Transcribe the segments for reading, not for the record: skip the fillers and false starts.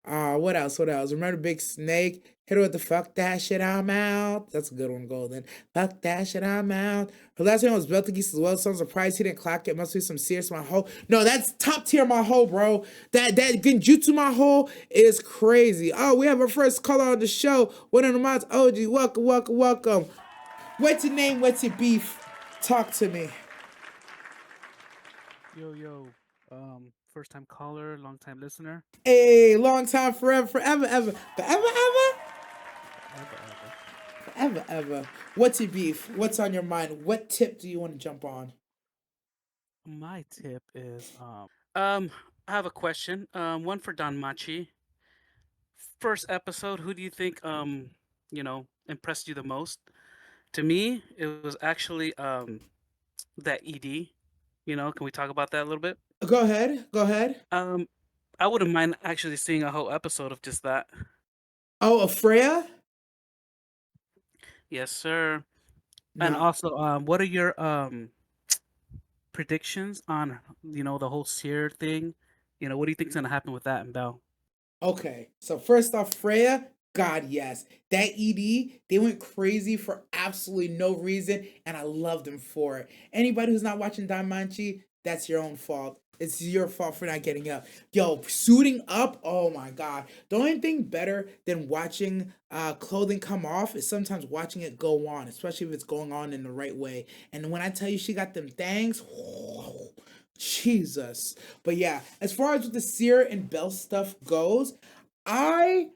What else? What else? Remember Big Snake? Hit her with the fuck that shit, I'm out. That's a good one, Golden. Fuck that shit, I'm out. Her last name was Beltagis as well, so I'm surprised he didn't clock it. Must be some serious Maho. No, that's top tier Maho, bro. That Genjutsu Maho is crazy. Oh, we have our first caller on the show. One of the mods, OG. Welcome, welcome, welcome. What's your name? What's your beef? Talk to me. Yo, yo, first time caller, long time listener. Hey, long time, forever, forever, ever, forever, ever. Ever, ever. Ever, ever. What's your beef? What's on your mind? What tip do you want to jump on? My tip is I have a question. One for Danmachi. First episode, who do you think impressed you the most? To me, it was actually that ED. Can we talk about that a little bit? Go ahead. Go ahead. Um, I wouldn't mind actually seeing a whole episode of just that. Oh, a Freya? Yes, sir. And No. also, what are your predictions on the whole seer thing? What do you think's gonna happen with that and Bell? Okay. So first off, Freya. God, yes. That ED, they went crazy for absolutely no reason, and I loved them for it. Anybody who's not watching Danmanchi, that's your own fault. It's your fault for not getting up. Yo, suiting up, oh my god. The only thing better than watching clothing come off is sometimes watching it go on, especially if it's going on in the right way. And when I tell you she got them things, Jesus. But yeah, as far as with the Seer and Bell stuff goes, I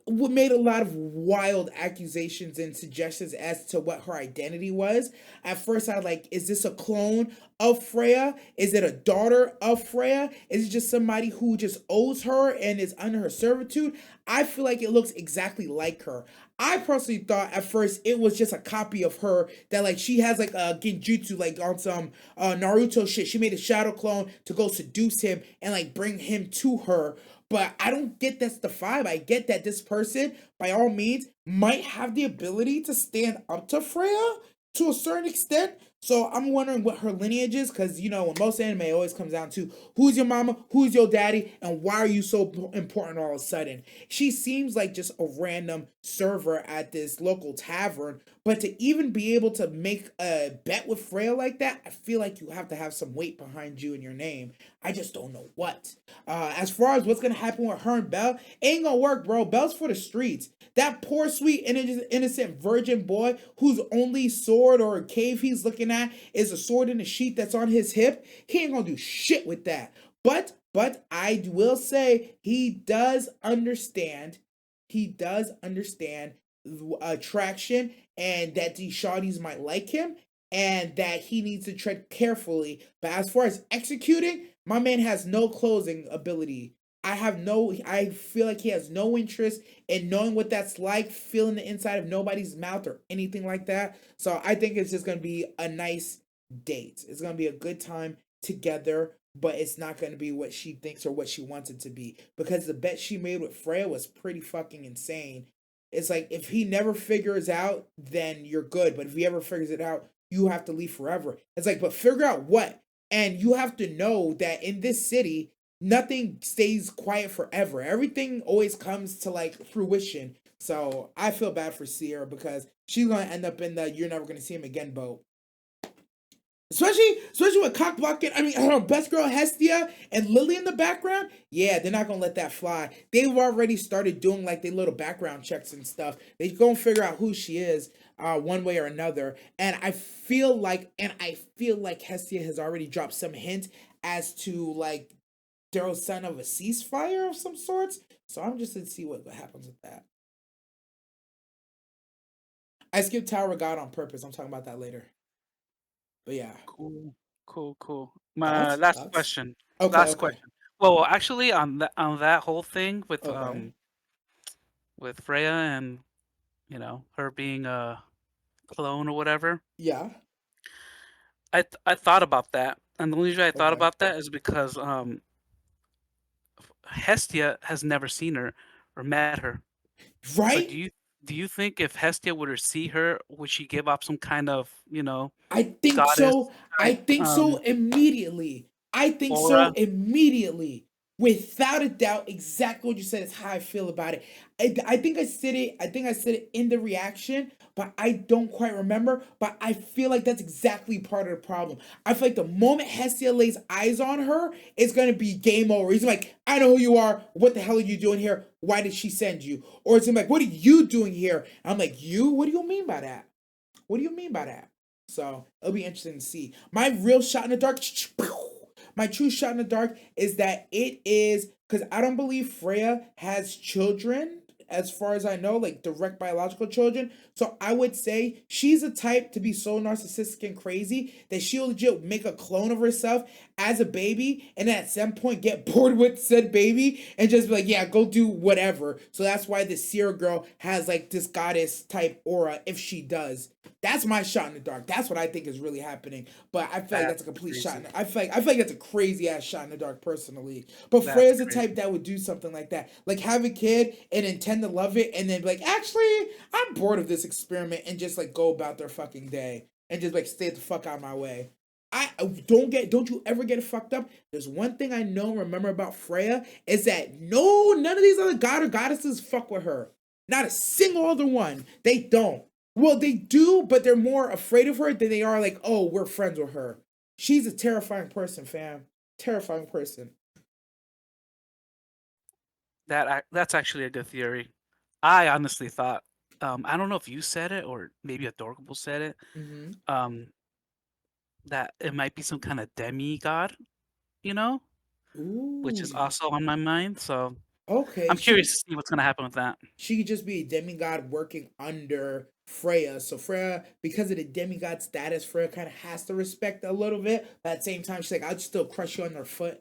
made a lot of wild accusations and suggestions as to what her identity was. At first, I was like, is this a clone of Freya? Is it a daughter of Freya? Is it just somebody who just owes her and is under her servitude? I feel like it looks exactly like her. I personally thought at first it was just a copy of her that like she has like a genjutsu like on some Naruto shit. She made a shadow clone to go seduce him and like bring him to her. But I don't get that's the vibe. I get that this person, by all means, might have the ability to stand up to Freya to a certain extent. So I'm wondering what her lineage is, because you know, when most anime it always comes down to who's your mama, who's your daddy, and why are you so important all of a sudden. She seems like just a random server at this local tavern, but to even be able to make a bet with Freya like that, I feel like you have to have some weight behind you in your name. I just don't know what. As far as what's gonna happen with her and Belle, ain't gonna work, bro. Belle's for the streets. That poor, sweet, innocent virgin boy whose only sword or cave he's looking at is a sword in a sheath that's on his hip. He ain't gonna do shit with that. But I will say he does understand. He does understand attraction and that these shawties might like him and that he needs to tread carefully. But as far as executing, my man has no closing ability. I feel like he has no interest in knowing what that's like, feeling the inside of nobody's mouth or anything like that. So I think it's just gonna be a nice date. It's gonna be a good time together, but it's not gonna be what she thinks or what she wants it to be. Because the bet she made with Freya was pretty fucking insane. It's like if he never figures out, then you're good. But if he ever figures it out, you have to leave forever. It's like, but figure out what? And you have to know that in this city, nothing stays quiet forever. Everything always comes to like fruition. So I feel bad for Sierra because she's gonna end up in the "you're never gonna see him again" boat. Especially with cock blocking. I mean, best girl Hestia and Lily in the background. Yeah, they're not gonna let that fly. They've already started doing like their little background checks and stuff. They gonna figure out who she is, one way or another. And I feel like Hestia has already dropped some hint as to like there was sign of a ceasefire of some sorts. So I'm just to see what happens with that. I skipped Tower of God on purpose. I'm talking about that later. But yeah, Cool, cool, cool. My thoughts, last thoughts. question. Okay, Last okay, question. Well, actually, on that whole thing okay. with Freya and her being a clone or whatever, Yeah. I thought about that, and the only reason I thought Okay. about that is because Hestia has never seen her or met her. So Right? do you think if Hestia were to see her, would she give up some kind of I think goddess so. I type think so immediately. I think so aura? immediately. Without a doubt, exactly what you said is how I feel about it. I think I said it. I think I said it in the reaction, but I don't quite remember. But I feel like that's exactly part of the problem. I feel like the moment Hestia lays eyes on her, it's gonna be game over. He's like, I know who you are. What the hell are you doing here? Why did she send you? Or it's like, what are you doing here? I'm like, you? What do you mean by that? What do you mean by that? So it'll be interesting to see. My real shot in the dark, my true shot in the dark is that it is because I don't believe Freya has children, as far as I know, like direct biological children. So I would say she's a type to be so narcissistic and crazy that she'll legit make a clone of herself as a baby and at some point get bored with said baby and just be like, yeah, go do whatever. So that's why the Seer girl has like this goddess type aura if she does. That's my shot in the dark. That's what I think is really happening. But I feel like that's a That's complete shot. crazy. I feel like that's a crazy ass shot in the dark personally. But That's Freya's the type crazy. that would do something like that, like have a kid and intend to love it, and then be like, actually, I'm bored of this experiment, and just like go about their fucking day and just like stay the fuck out of my way. I don't you ever get it fucked up. There's one thing I know and remember about Freya is that none of these other god or goddesses fuck with her. Not a single other one. They don't. Well, they do, but they're more afraid of her than they are like, oh, we're friends with her. She's a terrifying person, fam. Terrifying person. That's actually a good theory. I honestly thought, I don't know if you said it or maybe Adorable said it, Mm-hmm. um, that it might be some kind of demigod, you know, which is Ooh. also on my mind. So Okay. I'm curious to see what's gonna happen with that. She could just be a demigod working under Freya. So Freya, because of the demigod status, Freya kind of has to respect a little bit. But at the same time, she's like, I'd still crush you on their foot.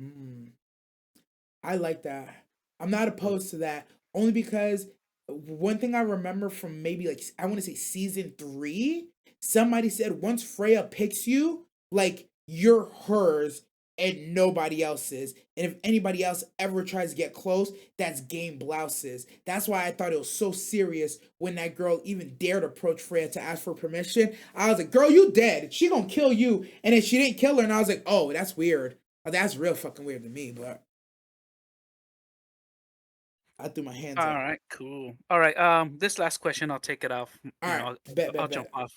Mm. I like that. I'm not opposed to that only because one thing I remember from maybe like I want to say season 3, somebody said once Freya picks you, like you're hers and nobody else's. And if anybody else ever tries to get close, that's game blouses. That's why I thought it was so serious when that girl even dared approach Freya to ask for permission. I was like, girl, you dead. She gonna kill you. And then she didn't kill her, and I was like, oh, that's weird. That's real fucking weird to me, but I threw my hands All up. right, cool. All right, this last question, I'll take it off. All right, bet, I'll bet, jump bet. off.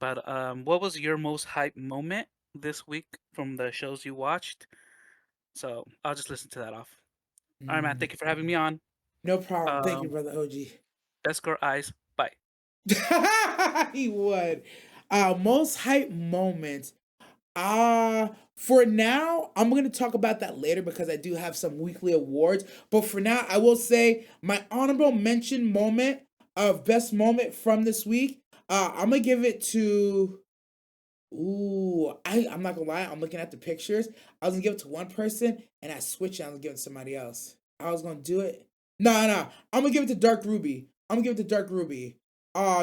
But what was your most hype moment this week from the shows you watched? So I'll just listen to that off. All right, man. Mm, Thank you for having me on. no problem. Thank you, Um, brother OG. Best girl eyes. Bye. He would. Most hype moments. For now, I'm gonna talk about that later because I do have some weekly awards. But for now, I will say my honorable mention moment of best moment from this week. I'm gonna give it to. Ooh, I'm not gonna lie. I'm looking at the pictures. I was gonna give it to one person, and I switched. And I was gonna give it to somebody else. I was gonna do it. No. I'm gonna give it to Dark Ruby. I'm gonna give it to Dark Ruby.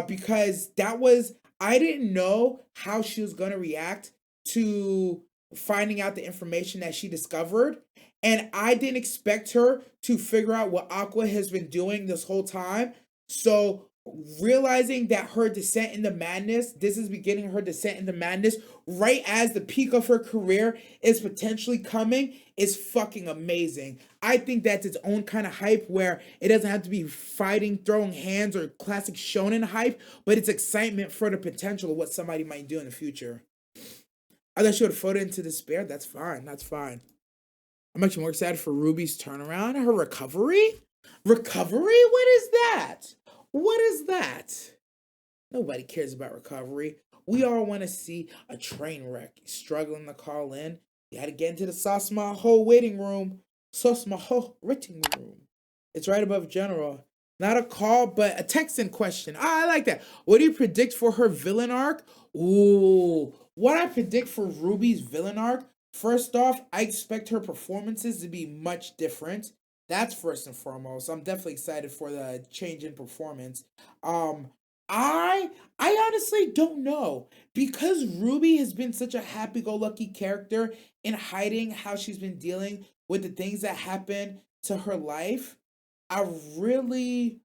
Because that was I didn't know how she was gonna react to finding out the information that she discovered, and I didn't expect her to figure out what Aqua has been doing this whole time. So realizing that her descent into madness, this is beginning her descent into madness right as the peak of her career is potentially coming, is fucking amazing. I think that's its own kind of hype where it doesn't have to be fighting, throwing hands, or classic shonen hype, but it's excitement for the potential of what somebody might do in the future. I thought she would have floated into despair. That's fine. That's fine. I'm actually more excited for Ruby's turnaround, her recovery. Recovery? What is that? What is that? Nobody cares about recovery. We all want to see a train wreck struggling to call in. You had to get into the Sauce Maho waiting room. Sauce Maho waiting room. It's right above General. Not a call, but a text in question. I like that. What do you predict for her villain arc? Ooh, what I predict for Ruby's villain arc? First off, I expect her performances to be much different. That's first and foremost. I'm definitely excited for the change in performance. Um, I I honestly don't know because Ruby has been such a happy-go-lucky character in hiding how she's been dealing with the things that happen to her life. I really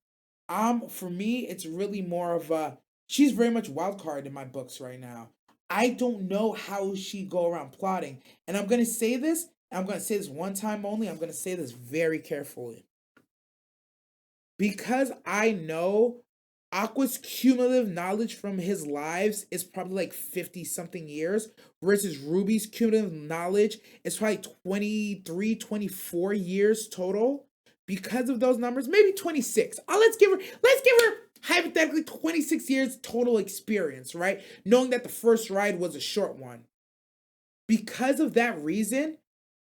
for me it's really more of a she's very much wild card in my books right now. I don't know how she go around plotting. And I'm going to say this I'm gonna say this one time only. I'm gonna say this very carefully. Because I know Aqua's cumulative knowledge from his lives is probably like 50 something years versus Ruby's cumulative knowledge is probably 23, 24 years total. Because of those numbers, maybe 26. Let's give her hypothetically 26 years total experience, right? Knowing that the first ride was a short one. Because of that reason,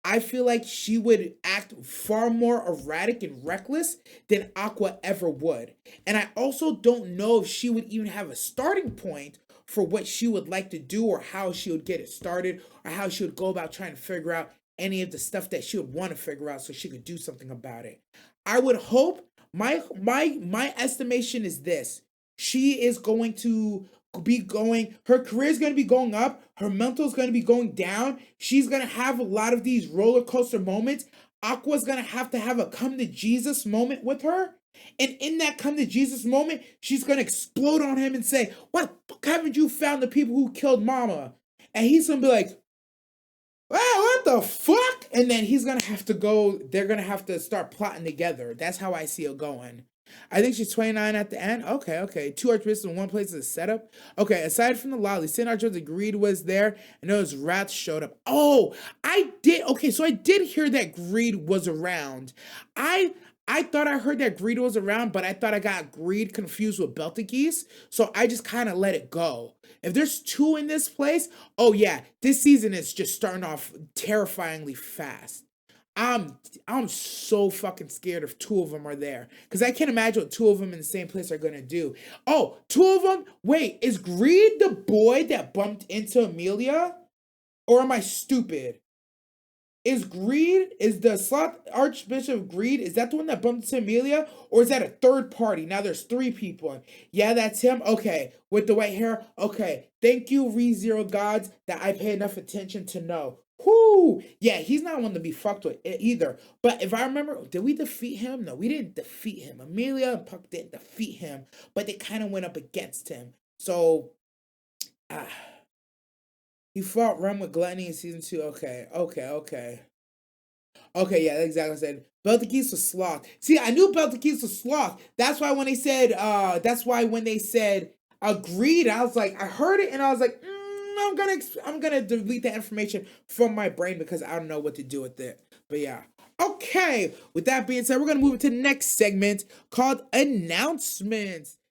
I feel like she would act far more erratic and reckless than Aqua ever would. And I also don't know if she would even have a starting point for what she would like to do or how she would get it started or how she would go about trying to figure out any of the stuff that she would want to figure out so she could do something about it. I would hope my estimation is this. She is going to be going, her career is going to be going up, her mental is going to be going down. She's going to have a lot of these roller coaster moments. Aqua's going to have a come to Jesus moment with her. And in that come to Jesus moment, she's going to explode on him and say, "What the fuck haven't you found the people who killed Mama?" And he's going to be like, "Wow, what the fuck?" And then he's gonna have to go. They're gonna have to start plotting together. That's how I see it going. I think she's 29 at the end. Okay, okay. Two archbishops in one place is a setup. Okay, aside from the lolly, St. Archbishop agreed was there, and those rats showed up. Oh, I did. Okay, so I did hear that Greed was around. I I thought I heard that Greed was around, but I thought I got Greed confused with Beltageese, so I just kind of let it go. If there's two in this place, oh yeah, this season is just starting off terrifyingly fast. I'm so fucking scared if two of them are there because I can't imagine what two of them in the same place are gonna do. Oh, two of them. Wait, is Greed the boy that bumped into Amelia, or am I stupid? Is the sloth Archbishop Greed? Is that the one that bumped into Amelia, or is that a third party? Now there's three people. Yeah, that's him. Okay, with the white hair. Okay, thank you, ReZero Gods, that I pay enough attention to know. Whoo! Yeah, he's not one to be fucked with either. But if I remember, did we defeat him? No, we didn't defeat him. Amelia and Puck didn't defeat him, but they kind of went up against him. So, ah. He fought Rem with Gluttony in season two. Okay, okay, okay. Okay, yeah, exactly what I said. Beltageese was sloth. See, I knew Beltageese was sloth. That's why when they said agreed, I was like, I heard it and I was like, I'm gonna delete that information from my brain because I don't know what to do with it. But yeah. Okay, with that being said, we're gonna move into the next segment called announcements.